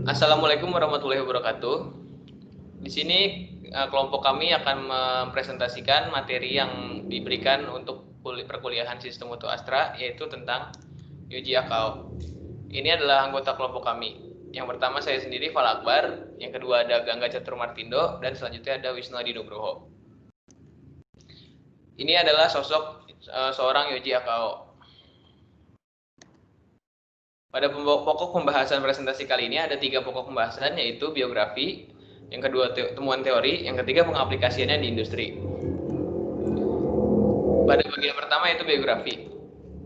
Assalamualaikum warahmatullahi wabarakatuh. Di sini kelompok kami akan mempresentasikan materi yang diberikan untuk perkuliahan sistem Mutu Astra, yaitu tentang Yuji Akao. Ini adalah anggota kelompok kami. Yang pertama saya sendiri, Fal Akbar. Yang kedua ada Gangga Catur Martindo, dan selanjutnya ada Wisnu Adi Nugroho. Ini adalah sosok seorang Yuji Akao. Pada pokok pembahasan presentasi kali ini ada 3 pokok pembahasan, yaitu biografi, yang kedua temuan teori, yang ketiga pengaplikasiannya di industri. Pada bagian pertama itu biografi.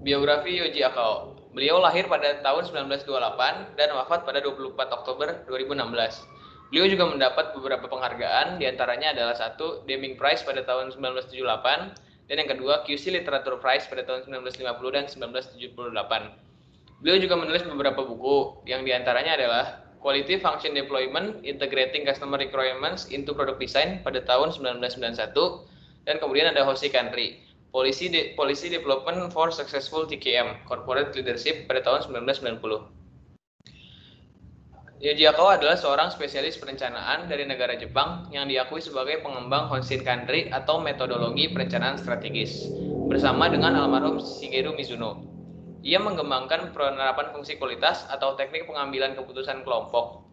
Biografi Yuji Akao. Beliau lahir pada tahun 1928 dan wafat pada 24 Oktober 2016. Beliau juga mendapat beberapa penghargaan, diantaranya adalah 1 Deming Prize pada tahun 1978, dan yang kedua QC Literature Prize pada tahun 1950 dan 1978. Beliau juga menulis beberapa buku, yang diantaranya adalah Quality Function Deployment Integrating Customer Requirements into Product Design pada tahun 1991, dan kemudian ada Hoshi Country, Policy Development for Successful TKM, Corporate Leadership pada tahun 1990. Yuji Akao adalah seorang spesialis perencanaan dari negara Jepang yang diakui sebagai pengembang Hoshin Country atau metodologi perencanaan strategis, bersama dengan almarhum Shigeru Mizuno. Ia mengembangkan penerapan fungsi kualitas atau teknik pengambilan keputusan kelompok.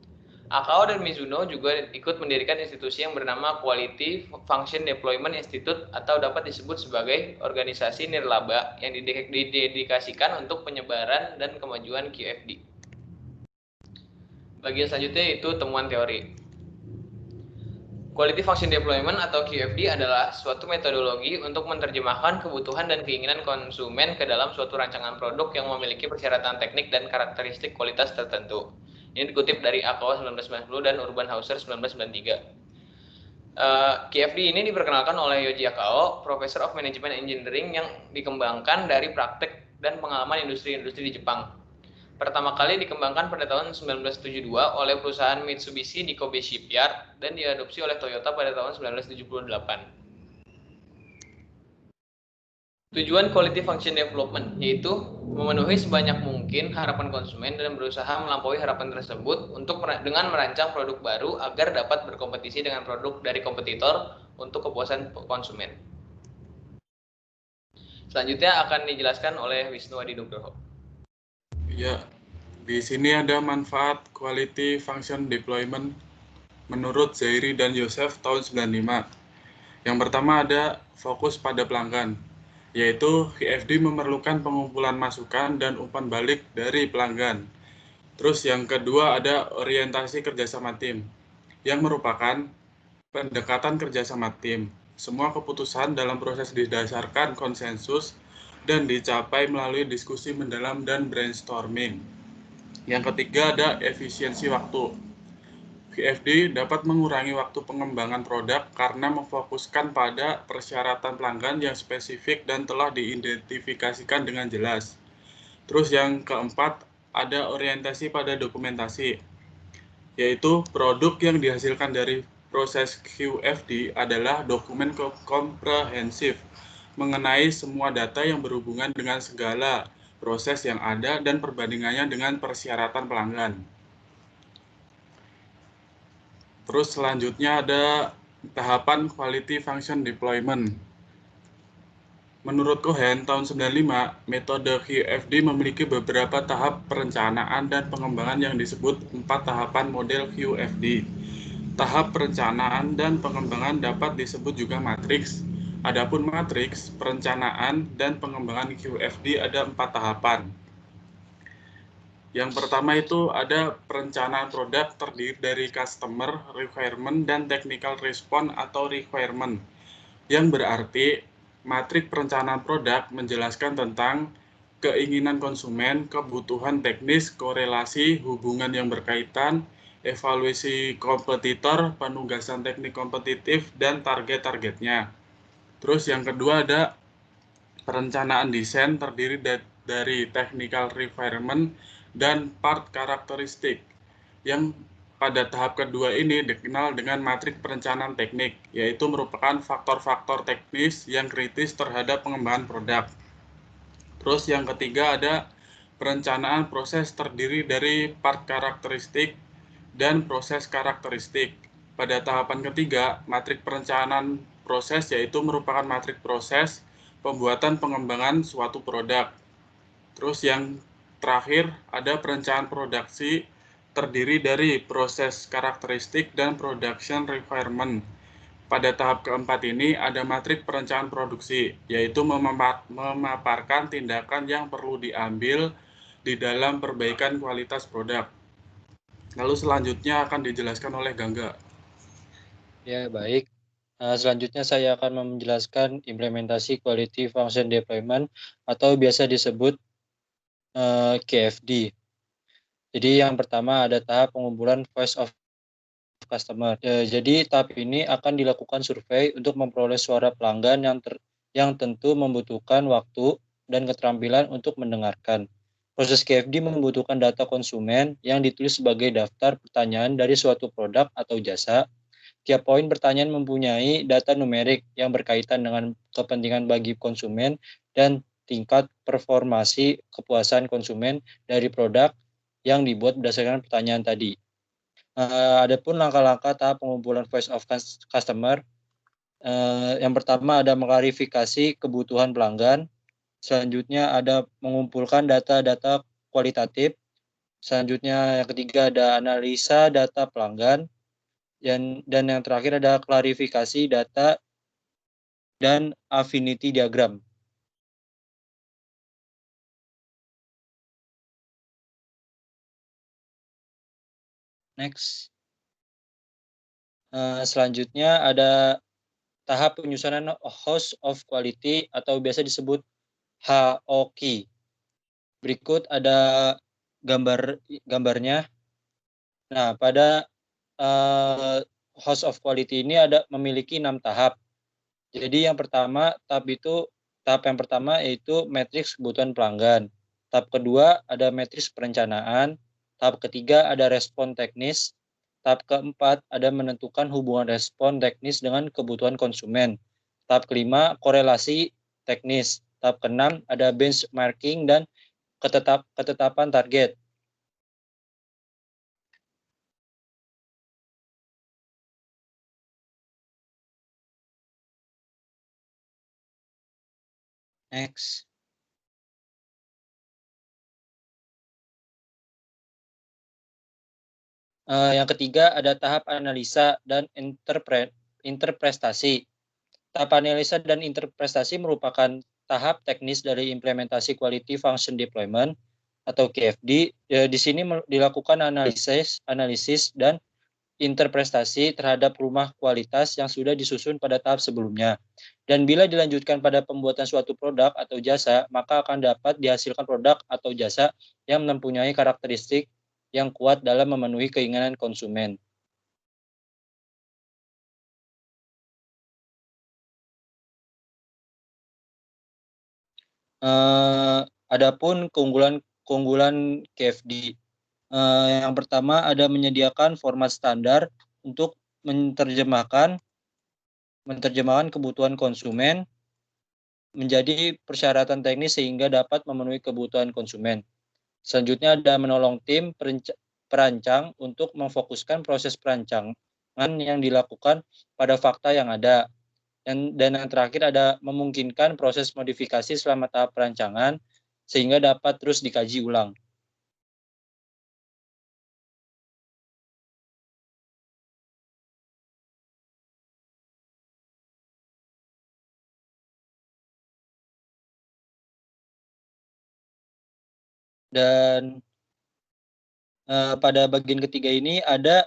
Akao dan Mizuno juga ikut mendirikan institusi yang bernama Quality Function Deployment Institute, atau dapat disebut sebagai organisasi nirlaba yang didedikasikan untuk penyebaran dan kemajuan QFD. Bagian selanjutnya itu temuan teori. Quality Function Deployment atau QFD adalah suatu metodologi untuk menerjemahkan kebutuhan dan keinginan konsumen ke dalam suatu rancangan produk yang memiliki persyaratan teknik dan karakteristik kualitas tertentu. Ini dikutip dari Akao 1990 dan Urban Hauser 1992. QFD ini diperkenalkan oleh Yuji Akao, Professor of Management Engineering, yang dikembangkan dari praktek dan pengalaman industri-industri di Jepang. Pertama kali dikembangkan pada tahun 1972 oleh perusahaan Mitsubishi di Kobe Shipyard dan diadopsi oleh Toyota pada tahun 1978. Tujuan Quality Function Development yaitu memenuhi sebanyak mungkin harapan konsumen dan berusaha melampaui harapan tersebut dengan merancang produk baru agar dapat berkompetisi dengan produk dari kompetitor untuk kepuasan konsumen. Selanjutnya akan dijelaskan oleh Wisnu Adi Nugroho. Ya, di sini ada manfaat Quality Function Deployment menurut Zairi dan Yosef tahun 95. Yang pertama ada fokus pada pelanggan, yaitu QFD memerlukan pengumpulan masukan dan umpan balik dari pelanggan. Terus yang kedua ada orientasi kerjasama tim, yang merupakan pendekatan kerjasama tim. Semua keputusan dalam proses didasarkan konsensus dan dicapai melalui diskusi mendalam dan brainstorming. Yang ketiga ada efisiensi waktu. QFD dapat mengurangi waktu pengembangan produk karena memfokuskan pada persyaratan pelanggan yang spesifik dan telah diidentifikasikan dengan jelas. Terus yang keempat ada orientasi pada dokumentasi, yaitu produk yang dihasilkan dari proses QFD adalah dokumen komprehensif mengenai semua data yang berhubungan dengan segala proses yang ada dan perbandingannya dengan persyaratan pelanggan. Terus selanjutnya ada tahapan Quality Function Deployment. Menurut Cohen tahun 95, metode QFD memiliki beberapa tahap perencanaan dan pengembangan yang disebut 4 tahapan model QFD. Tahap perencanaan dan pengembangan dapat disebut juga matriks. Adapun matriks, perencanaan, dan pengembangan QFD ada 4 tahapan. Yang pertama itu ada perencanaan produk terdiri dari customer requirement dan technical response atau requirement, yang berarti matrik perencanaan produk menjelaskan tentang keinginan konsumen, kebutuhan teknis, korelasi, hubungan yang berkaitan, evaluasi kompetitor, penugasan teknik kompetitif, dan target-targetnya. Terus yang kedua ada perencanaan desain terdiri dari technical requirement dan part karakteristik, yang pada tahap kedua ini dikenal dengan matrik perencanaan teknik, yaitu merupakan faktor-faktor teknis yang kritis terhadap pengembangan produk. Terus yang ketiga ada Perencanaan proses terdiri dari part karakteristik dan proses karakteristik. Pada tahapan ketiga, matrik perencanaan proses yaitu merupakan matrik proses pembuatan pengembangan suatu produk. Terus yang terakhir ada perencanaan produksi terdiri dari proses karakteristik dan production requirement. Pada tahap keempat ini ada matrik perencanaan produksi, yaitu memaparkan tindakan yang perlu diambil di dalam perbaikan kualitas produk. Lalu selanjutnya akan dijelaskan oleh Gangga. Ya, baik. Selanjutnya saya akan menjelaskan implementasi Quality Function Deployment atau biasa disebut QFD. Jadi yang pertama ada tahap pengumpulan voice of customer. Jadi tahap ini akan dilakukan survei untuk memperoleh suara pelanggan yang tentu membutuhkan waktu dan keterampilan untuk mendengarkan. Proses QFD membutuhkan data konsumen yang ditulis sebagai daftar pertanyaan dari suatu produk atau jasa. Tiap poin pertanyaan mempunyai data numerik yang berkaitan dengan kepentingan bagi konsumen dan tingkat performasi kepuasan konsumen dari produk yang dibuat berdasarkan pertanyaan tadi. Adapun langkah-langkah tahap pengumpulan voice of customer, yang pertama ada mengklarifikasi kebutuhan pelanggan, selanjutnya ada mengumpulkan data-data kualitatif, selanjutnya yang ketiga ada analisa data pelanggan, dan yang terakhir ada klarifikasi data dan affinity diagram. Next. Selanjutnya ada tahap penyusunan Host of Quality atau biasa disebut HOQ. Berikut ada gambarnya. Nah, pada Host of Quality ini memiliki 6 tahap. Jadi tahap yang pertama yaitu matriks kebutuhan pelanggan. Tahap kedua ada matriks perencanaan. Tahap ketiga ada respon teknis. Tahap keempat ada menentukan hubungan respon teknis dengan kebutuhan konsumen. Tahap kelima korelasi teknis. Tahap keenam ada benchmarking dan ketetapan target. Next. Yang ketiga ada tahap analisa dan interpretasi. Tahap analisa dan interpretasi merupakan tahap teknis dari implementasi Quality Function Deployment atau QFD. Di sini dilakukan analisis dan interpretasi terhadap rumah kualitas yang sudah disusun pada tahap sebelumnya. Dan bila dilanjutkan pada pembuatan suatu produk atau jasa, maka akan dapat dihasilkan produk atau jasa yang mempunyai karakteristik yang kuat dalam memenuhi keinginan konsumen. Adapun keunggulan QFD, yang pertama ada menyediakan format standar untuk menerjemahkan kebutuhan konsumen menjadi persyaratan teknis sehingga dapat memenuhi kebutuhan konsumen. Selanjutnya ada menolong tim perancang untuk memfokuskan proses perancangan yang dilakukan pada fakta yang ada. Dan yang terakhir ada memungkinkan proses modifikasi selama tahap perancangan sehingga dapat terus dikaji ulang. Dan pada bagian ketiga ini ada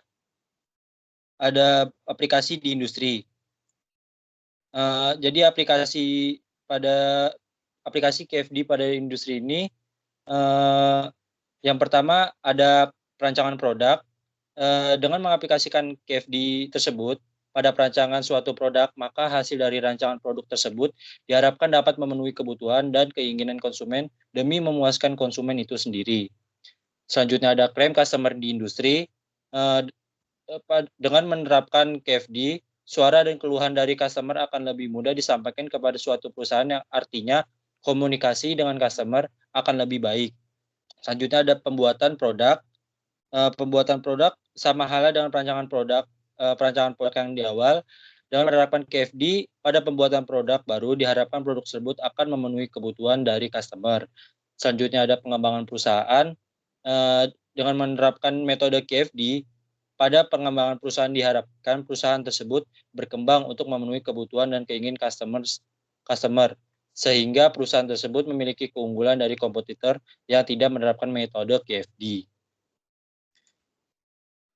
aplikasi di industri. Jadi aplikasi QFD pada industri ini, yang pertama ada perancangan produk. Dengan mengaplikasikan QFD tersebut pada perancangan suatu produk, maka hasil dari rancangan produk tersebut diharapkan dapat memenuhi kebutuhan dan keinginan konsumen demi memuaskan konsumen itu sendiri. Selanjutnya ada klaim customer di industri. Dengan menerapkan QFD, suara dan keluhan dari customer akan lebih mudah disampaikan kepada suatu perusahaan, yang artinya komunikasi dengan customer akan lebih baik. Selanjutnya ada pembuatan produk. Pembuatan produk sama halnya dengan perancangan produk yang di awal. Dengan menerapkan KFD pada pembuatan produk baru, diharapkan produk tersebut akan memenuhi kebutuhan dari customer. Selanjutnya ada pengembangan perusahaan. Dengan menerapkan metode KFD pada pengembangan perusahaan, diharapkan perusahaan tersebut berkembang untuk memenuhi kebutuhan dan keinginan customer, sehingga perusahaan tersebut memiliki keunggulan dari kompetitor yang tidak menerapkan metode KFD.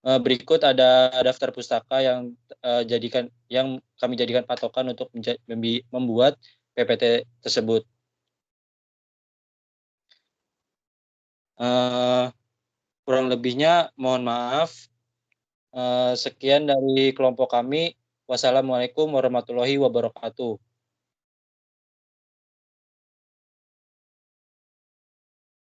Berikut ada daftar pustaka yang kami jadikan patokan untuk membuat PPT tersebut. Kurang lebihnya mohon maaf. Sekian dari kelompok kami. Wassalamualaikum warahmatullahi wabarakatuh.